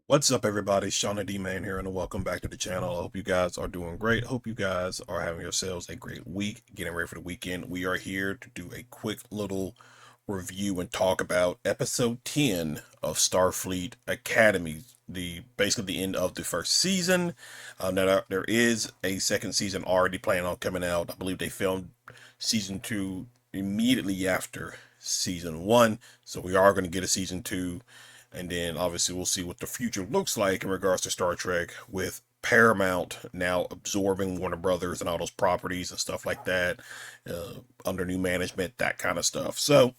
What's up, everybody? Shauna D Man here, and welcome back to the channel. I hope you guys are doing great. Hope you guys are having yourselves a great week, getting ready for the weekend. We are here to do a quick little review and talk about episode 10 of Starfleet Academy, the basically the end of the first season. Now there is a second season already planning on coming out. I believe they filmed season 2 immediately after season 1, so we are going to get a season 2. And then obviously we'll see what the future looks like in regards to Star Trek, with Paramount now absorbing Warner Brothers and all those properties and stuff like that, under new management, that kind of stuff. So,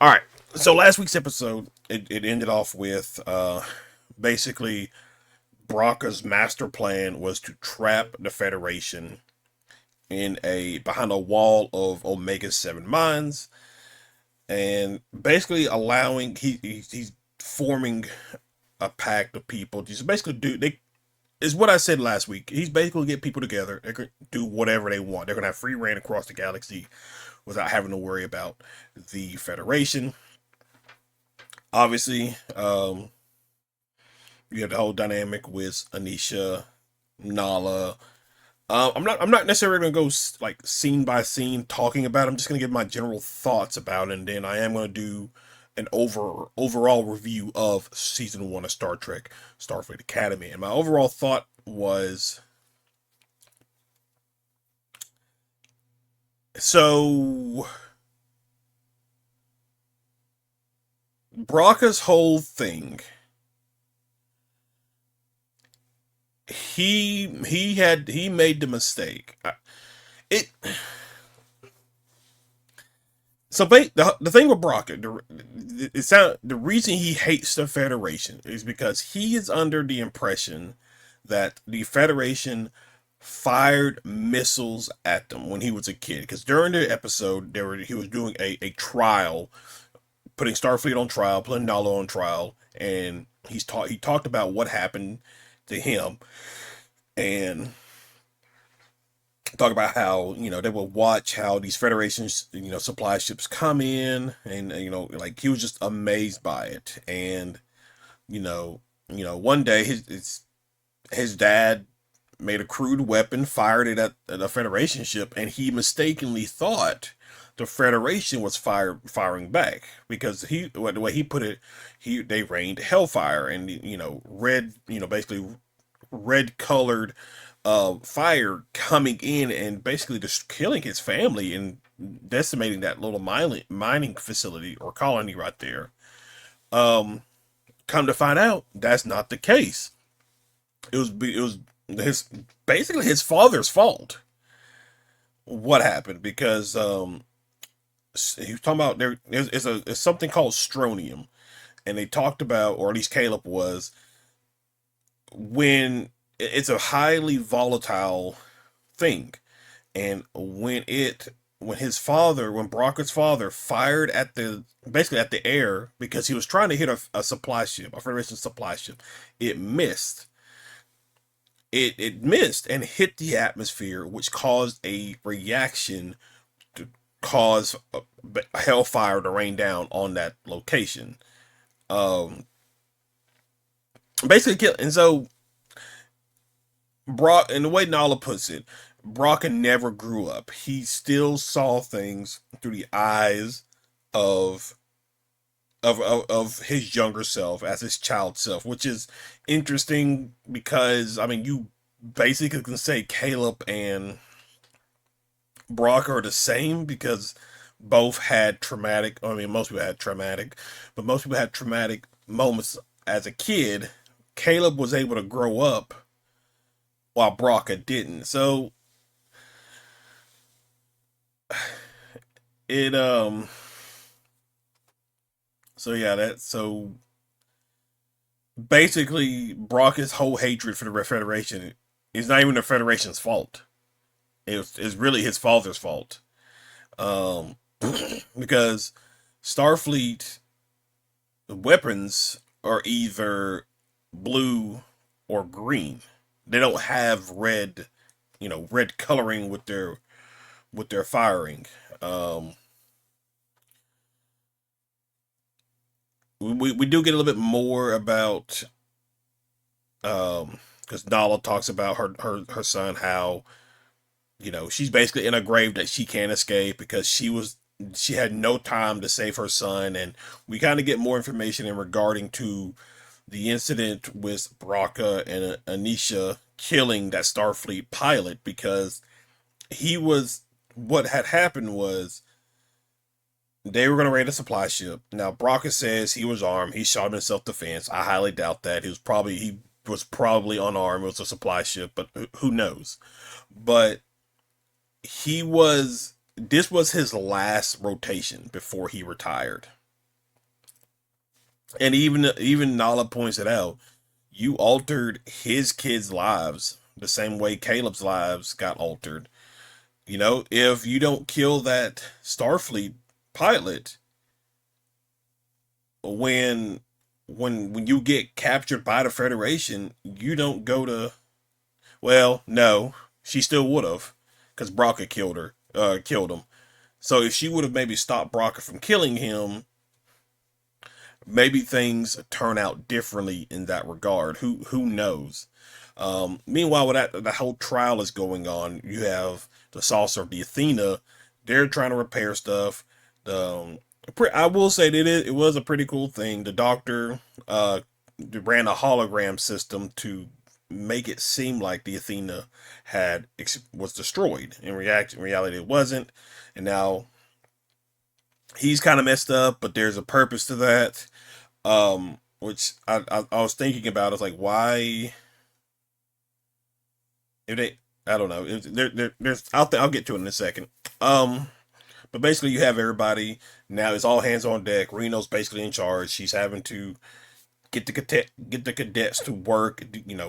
all right. So last week's episode, it ended off with basically Brocca's master plan was to trap the Federation in a behind a wall of Omega 7 mines, and basically allowing he's forming a pact of people. Just basically do they is what I said last week. He's basically get people together. They can do whatever they want. They're gonna have free reign across the galaxy without having to worry about the Federation. Obviously, you have the whole dynamic with Anisha, Nala. I'm not necessarily gonna go like scene by scene talking about it. I'm just gonna give my general thoughts about it, and then I am gonna do an overall review of season 1 of Star Trek Starfleet Academy. And my overall thought was, so Brocca's whole thing, he made the mistake. It So the thing with Brocca, the reason he hates the Federation is because he is under the impression that the Federation fired missiles at them when he was a kid. Because during the episode, he was doing a trial, putting Starfleet on trial, putting Nala on trial, and he talked about what happened to him, and talk about how they would watch how these Federations supply ships come in, and like he was just amazed by it. And one day his dad made a crude weapon, fired it at a Federation ship, and he mistakenly thought the Federation was firing back, because the way he put it, they rained hellfire, and red, basically red colored fire coming in and basically just killing his family and decimating that little mining facility or colony right there. Um, Come to find out, that's not the case. It was his basically his father's fault. What happened? Because he was talking about there's something called strontium, and they talked about, or at least Caleb was, when it's a highly volatile thing, and when Brocker's father fired at the basically at the air, because he was trying to hit a supply ship, a Federation supply ship, it missed. It missed and hit the atmosphere, which caused a reaction to cause a hellfire to rain down on that location. Um, Basically, and so Brock, and the way Nala puts it, Brock never grew up. He still saw things through the eyes of of his younger self, as his child self, which is interesting because I mean you basically can say Caleb and Brock are the same, because both had traumatic. I mean, most people had traumatic, but most people had traumatic moments as a kid. Caleb was able to grow up while Brocka didn't. So it so yeah, that so basically Brocka's whole hatred for the Federation is not even the Federation's fault. It's really his father's fault. Um because Starfleet weapons are either blue or green. They don't have red, red coloring with their firing. Um, we do get a little bit more about Because Nala talks about her son, how she's basically in a grave that she can't escape because she had no time to save her son. And we kind of get more information in regarding to the incident with Braca and Anisha killing that Starfleet pilot, because he was what had happened was they were going to raid a supply ship. Now Braca says he was armed. He shot him in self-defense. I highly doubt that. He was probably unarmed. It was a supply ship, but who knows? But he was this was his last rotation before he retired. And even Nala points it out. You altered his kids' lives the same way Caleb's lives got altered. If you don't kill that Starfleet pilot, when when you get captured by the Federation, you don't go to, well, no, she still would have, because Braca killed him. So if she would have maybe stopped Braca from killing him, maybe things turn out differently in that regard. Who knows? Meanwhile, when that whole trial is going on, you have the saucer of the Athena. They're trying to repair stuff. I will say that it was a pretty cool thing. The doctor ran a hologram system to make it seem like the Athena was destroyed. In reality, it wasn't. And now he's kind of messed up, but there's a purpose to that. Which I was thinking about. It's like, why if they I don't know. There's I'll get to it in a second. But basically you have everybody now. It's all hands on deck. Reno's basically in charge. She's having to get the cadets to work.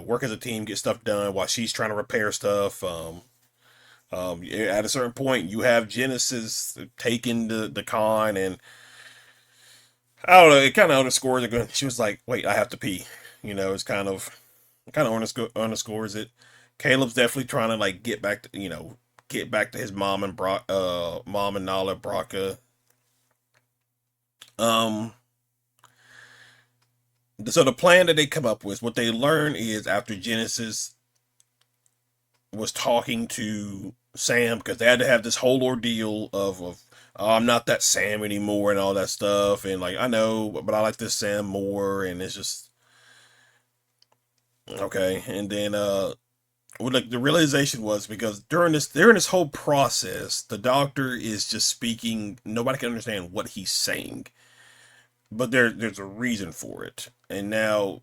Work as a team, get stuff done while she's trying to repair stuff. At a certain point, you have Genesis taking the con, and I don't know. It kind of underscores it. She was like, "Wait, I have to pee." It's kind of underscores it. Caleb's definitely trying to like get back to his mom and Nala Braca. Um, so the plan that they come up with, what they learn is after Genesis was talking to Sam, because they had to have this whole ordeal of oh, I'm not that Sam anymore and all that stuff, and like I know, but I like this Sam more, and it's just okay. And then well, like the realization was because during this whole process, the doctor is just speaking. Nobody can understand what he's saying, but there's a reason for it. And now,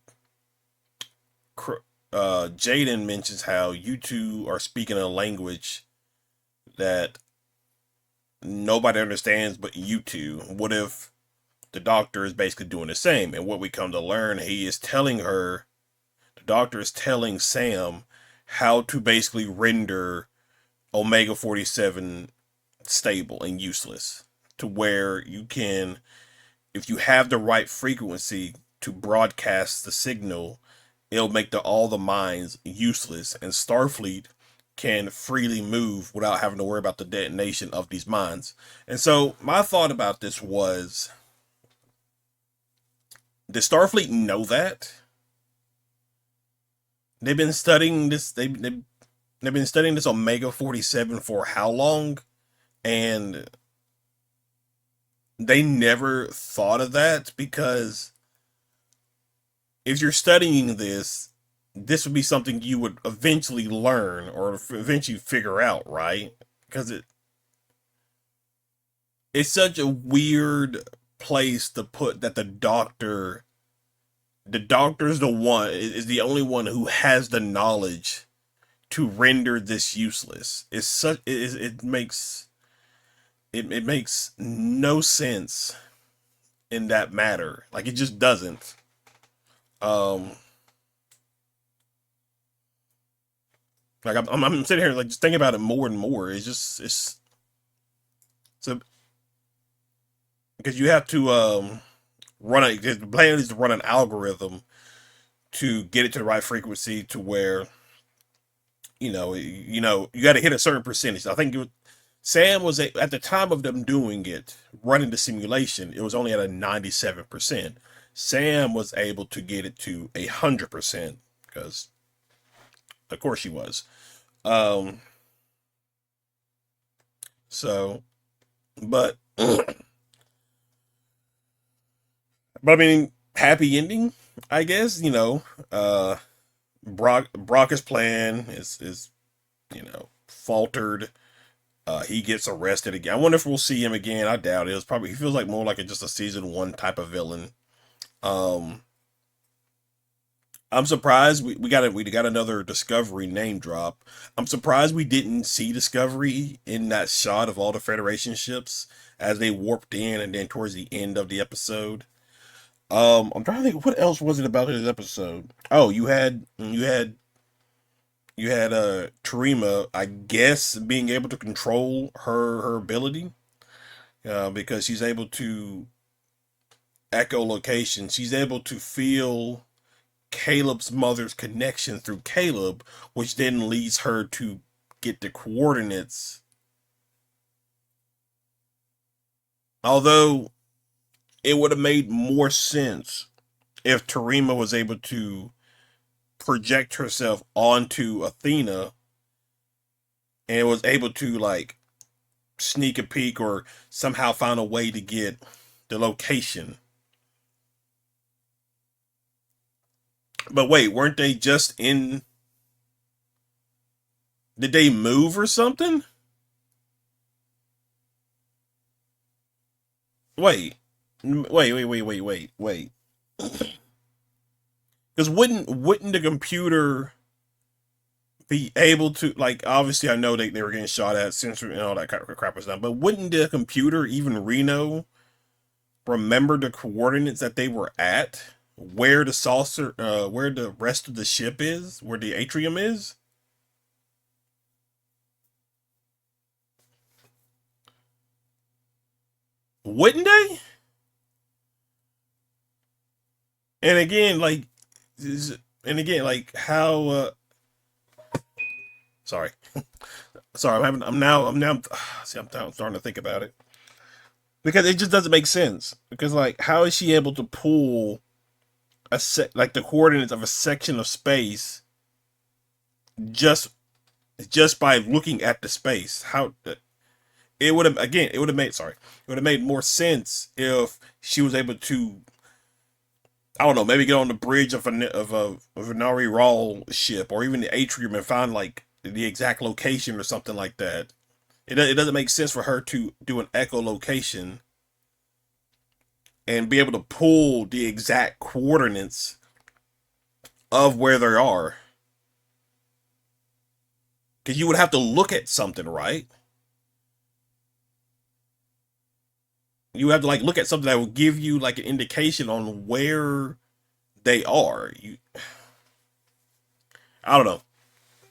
Jaden mentions how you two are speaking a language that nobody understands but you two. What if the doctor is basically doing the same? And what we come to learn, the doctor is telling Sam how to basically render Omega 47 stable and useless, to where you can, if you have the right frequency to broadcast the signal, it'll make all the mines useless, and Starfleet can freely move without having to worry about the detonation of these mines. And so my thought about this was, did Starfleet know that? They've been studying this. They've been studying this Omega 47 for how long? And they never thought of that, because if you're studying this would be something you would eventually learn or eventually figure out, right? Because it's such a weird place to put that the doctor is the only one who has the knowledge to render this useless. It makes no sense in that matter. Like, it just doesn't. Um, like I'm sitting here like just thinking about it more and more. It's so, because you have to the plan is to run an algorithm to get it to the right frequency, to where you got to hit a certain percentage. I think Sam was at the time of them doing it, running the simulation, it was only at a 97%. Sam was able to get it to 100%, because of course she was. Um, so, but, but I mean, happy ending, I guess. Uh, Brock's plan is faltered. He gets arrested again. I wonder if we'll see him again. I doubt it. It's probably he feels like more like just a season one type of villain. Um, I'm surprised we got another Discovery name drop. I'm surprised we didn't see Discovery in that shot of all the Federation ships as they warped in, and then towards the end of the episode. I'm trying to think what else was it about this episode. Oh, you had Terima, I guess, being able to control her ability, because she's able to echo location. She's able to feel Caleb's mother's connection through Caleb, which then leads her to get the coordinates. Although it would have made more sense if Terima was able to project herself onto Athena and was able to like sneak a peek or somehow find a way to get the location. But wait, weren't they just in? Did they move or something? Wait, wait. Because wouldn't the computer be able to, like, obviously I know they were getting shot at, sensor and all that crap was done, but wouldn't the computer, even Reno, remember the coordinates that they were at, where the saucer, where the rest of the ship is, where the atrium is? Wouldn't they? And again, like, and again, like how? Sorry, sorry. I'm now. See, I'm starting to think about it because it just doesn't make sense. Because like, how is she able to pull like the coordinates of a section of space just just by looking at the space? How it would have again? It would have made sorry. It would have made more sense if she was able to, I don't know, maybe get on the bridge of a Venari Rawl ship or even the atrium and find like the exact location or something like that. It doesn't make sense for her to do an echolocation and be able to pull the exact coordinates of where they are. Because you would have to look at something, right? You have to like look at something that will give you like an indication on where they are. I don't know.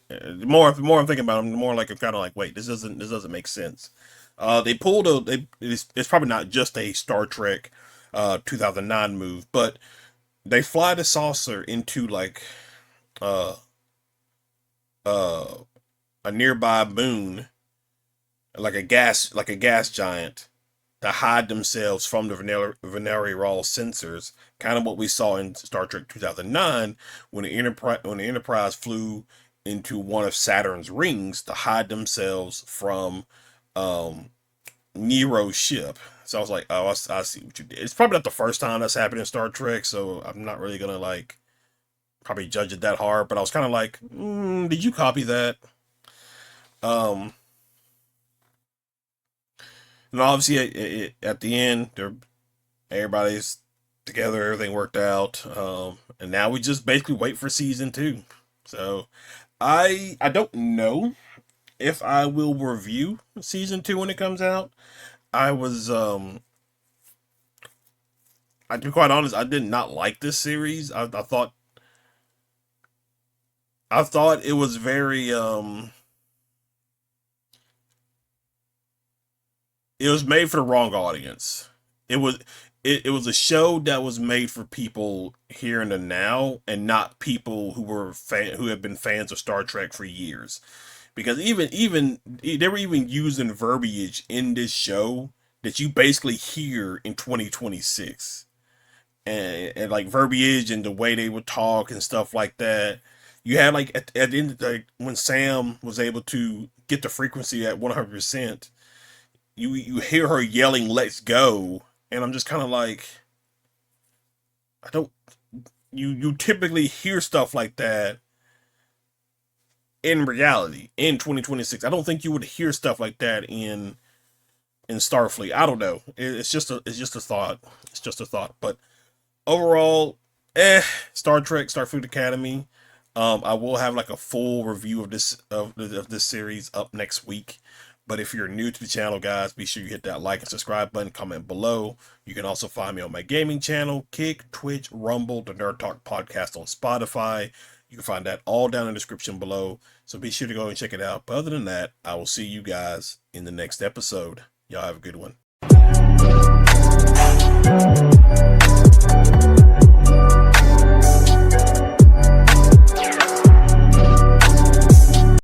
The more I'm thinking about them, the more like I'm kind of like, wait, this doesn't make sense. They pulled a they it's probably not just a Star Trek 2009 move, but they fly the saucer into like uh uh a nearby moon, like a gas giant, to hide themselves from the Veneri Raw sensors, kind of what we saw in Star Trek 2009 when the Enterprise flew into one of Saturn's rings to hide themselves from um, Nero's ship. So I was like, oh, I see what you did. It's probably not the first time that's happened in Star Trek, so I'm not really gonna like probably judge it that hard. But I was kind of like, did you copy that? Um, and obviously at the end, everybody's together, everything worked out, and now we just basically wait for season two. So I don't know if I will review season two when it comes out. I was I to be quite honest, I did not like this series. I thought it was very it was made for the wrong audience. It was a show that was made for people here and the now, and not people who have been fans of Star Trek for years. Because even they were even using verbiage in this show that you basically hear in 2026, and like verbiage and the way they would talk and stuff like that. You had like at the end, like when Sam was able to get the frequency at 100%, you hear her yelling "Let's go," and I'm just kind of like, I don't. You typically hear stuff like that in reality in 2026. I don't think you would hear stuff like that in Starfleet. I don't know. It's just a thought. It's just a thought. But overall, Star Trek, Starfleet Academy. I will have like a full review of this series up next week. But if you're new to the channel, guys, be sure you hit that like and subscribe button, comment below. You can also find me on my gaming channel, Kick, Twitch, Rumble, the Nerd Talk podcast on Spotify. You can find that all down in the description below. So be sure to go and check it out. But other than that, I will see you guys in the next episode. Y'all have a good one.